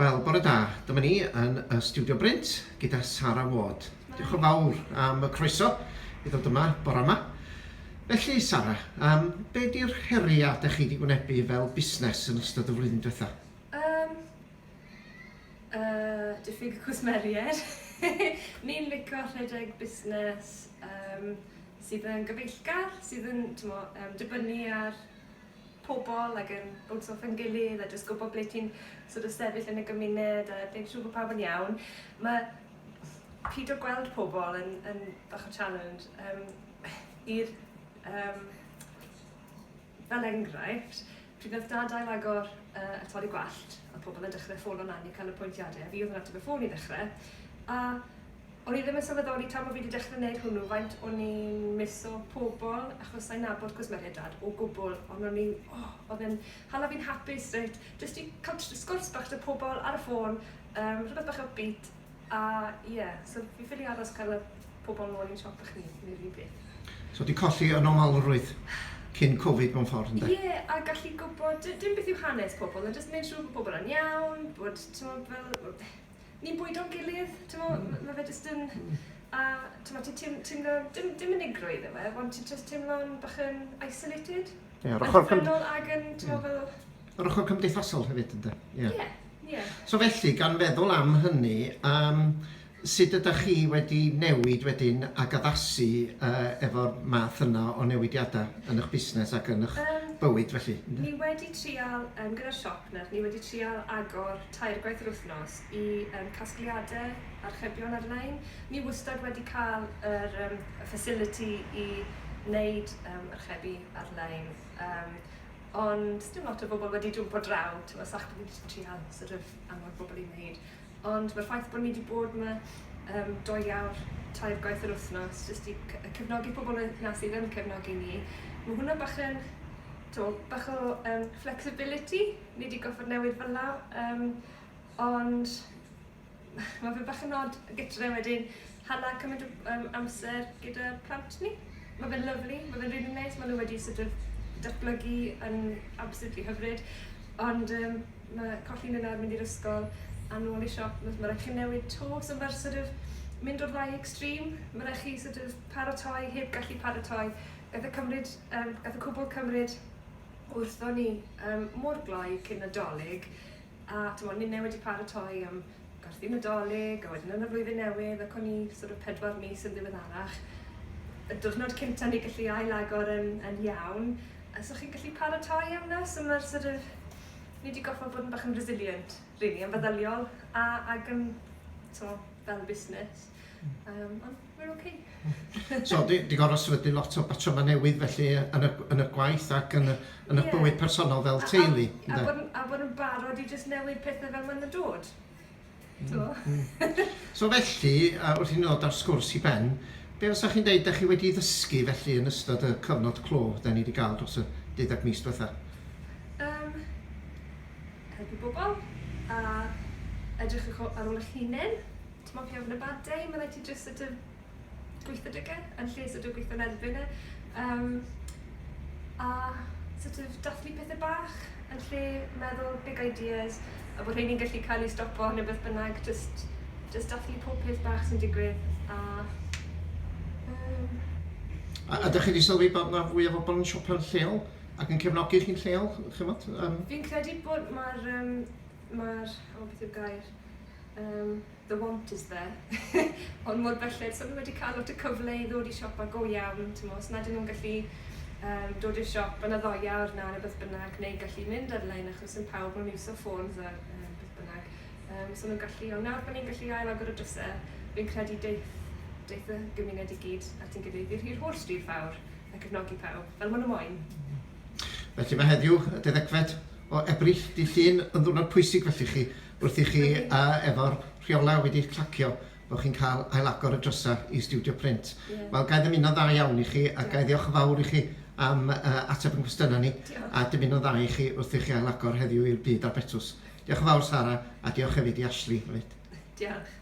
Wel, bore da, dyma ni yn y Studio Brint gyda Sara Ward. Diolch yn fawr am y croeso i ddod yma bore yma. Felly, Sara, be di'r heriau ydych chi wedi wynebu fel busnes yn ystod y flwyddyn diwethaf? Diffyg cwsmeriaid. Ni'n licio rhedeg busnes sydd yn gyfeillgar, sydd yn dibynnu ar pobl ac yn bwrs off yn gilydd a jyst gwybod ble ti'n sefyll yn y gymuned a ble siŵr bod pawb yn iawn. Mae pido gweld pobl yn bach o challenge i'r fel enghraifft, pryd oedd dadael agor y torri gwallt, a pobl yn dechrau ffôn o'n i cael y pwyntiadau, a fi oedd yn ateb y ffôn i ddechrau. A o'n i ddim yn sylweddoli tan bod fi wedi dechrau gwneud hwnnw, faint o'n i'n miso pobl, achos sa'n nabod cwsmeriaid dad o gwbl, ond oedd yn hala fi'n hapus, jyst i cael sgwrs bach dy pobl ar y ffôn, rhywbeth bach upbeat, a so fi ffili aros cael y pobl nôl i'n siop bach ni, neu'r un peth. So, di colli yn omalrwydd cyn Covid mewn ffordd, ynddo? Ie, a gallu gwybod, dim beth yw hanes pobl, ond jyst gwneud siŵr bod pobl yn iawn, bod, ni'n bwydo'n gilydd, mae fe jyst yn, a ti'n teimlo, dim unigrwydd efo, ond ti'n jyst teimlo'n bach yn isolated, yn ffynol ac yn, fel... Yr ochr cymdeithasol hefyd, ynddo? Ie. So felly, gan feddwl am hynny, sut ydych chi wedi newid wedyn ag addasu efo'r math yna o newidiadau yn eich busnes ac yn eich bywyd felly? Ni wedi trial, gyda'r siop na, ni wedi trial agor 3 gwaith yr wythnos i casgliadau archebion ar-lein. Ni wastad wedi cael y facility i wneud archebu ar-lein. Ond dim lot o bobl wedi jwmpo draw, sach bod ni wedi trial annog bobl i wneud. Ond mae'r ffaith bod ni wedi bod yma 2 awr, 3 gwaith yr wythnos, jyst i cefnogi pobl na sydd yn cefnogi ni. Mae hwnna bach o flexibility, ni wedi goffod newid fel law, ond mae fe bach yn od gytre wedyn hala cymryd amser gyda plant ni. Mae fe'n lyflu, mae fe'n really nice, mae nhw wedi datblygu yn absolutely hyfryd, ond mae colli'n yna mynd i'r ysgol a nôl i siop, mae rhaid chi newid to, so mae'r mynd o'r ddau extreme, mae rhaid chi paratoi, heb gallu paratoi. Gath y cwbl cymryd wrtho ni mor gloi cyn Nadolig, a ni'n newid i paratoi am garthu Nadolig, a wedyn yn y flwyddyn newydd, ac o'n i 4 mis yn ddiweddarach. Y diwrnod cynta ni gallu ail-agor yn iawn, a so chi'n gallu paratoi am na, so mae'r ni wedi goffo bod yn bach yn resilient, really, yn feddyliol, ac yn, fel busnes. Ond we're okay. So, di gorfod sefydlu lot o batrymau newydd felly yn y gwaith ac yn y bywyd personol fel teulu. A bod yn barod i jyst newid pethau fel ma'n dod. So felly, wrth i ddod ar sgwrs i ben, be fysa chi'n deud ydych chi wedi ddysgu felly yn ystod y cyfnod clo da ni wedi cael dros y 12 mis diwetha? Helpu bobl, a edrych ar ôl eich hunain. Mae fi ofyn y bad day, mae rhaid ti jyst gweithio dygau, yn lle gweithio yn erbyn e. A dathlu pethau bach, yn lle meddwl big ideas, a bod rhaid ni'n gallu cael ei stopo neu beth bynnag, just dathlu pob peth bach sy'n digwydd. A ydych chi wedi sylwi bod yna fwy o bobl yn siopa'n lleol ac yn cefnogi chi'n lleol? Fi'n credu bod beth yw'r gair, the want is there, ond mor belled, so nhw wedi cael lot o cyfle i ddod i siop a go iawn, os nad ydyn nhw'n gallu dod i'r siop yn y 2 awr na neu beth bynnag, neu gallu mynd ar-lein achos yn pawb nhw'n iwso ffôns a beth bynnag. So nhw'n gallu, ond nawr bod ni'n gallu ail-agor y drysau, fi'n credu deith y gymuned i gyd at ein gilydd i'r holl stryd fawr a cefnogi pawb, fel maen nhw moyn. Felly mae heddiw y 12fed o Ebrill dydd Llun yn ddwrnod pwysig felly chi, wrth i chi efo'r rheolau wedi clacio bod chi'n cael ail-agor y drysau i Studio Print. Wel, gai ddymuno dda iawn i chi, a gai ddiolch yn fawr i chi am ateb yn cwestiynau ni, a dymuno dda i chi wrth i chi ail-agor heddiw i'r byd ar Betws. Diolch yn fawr, Sara, a diolch hefyd i Ashley. Diolch.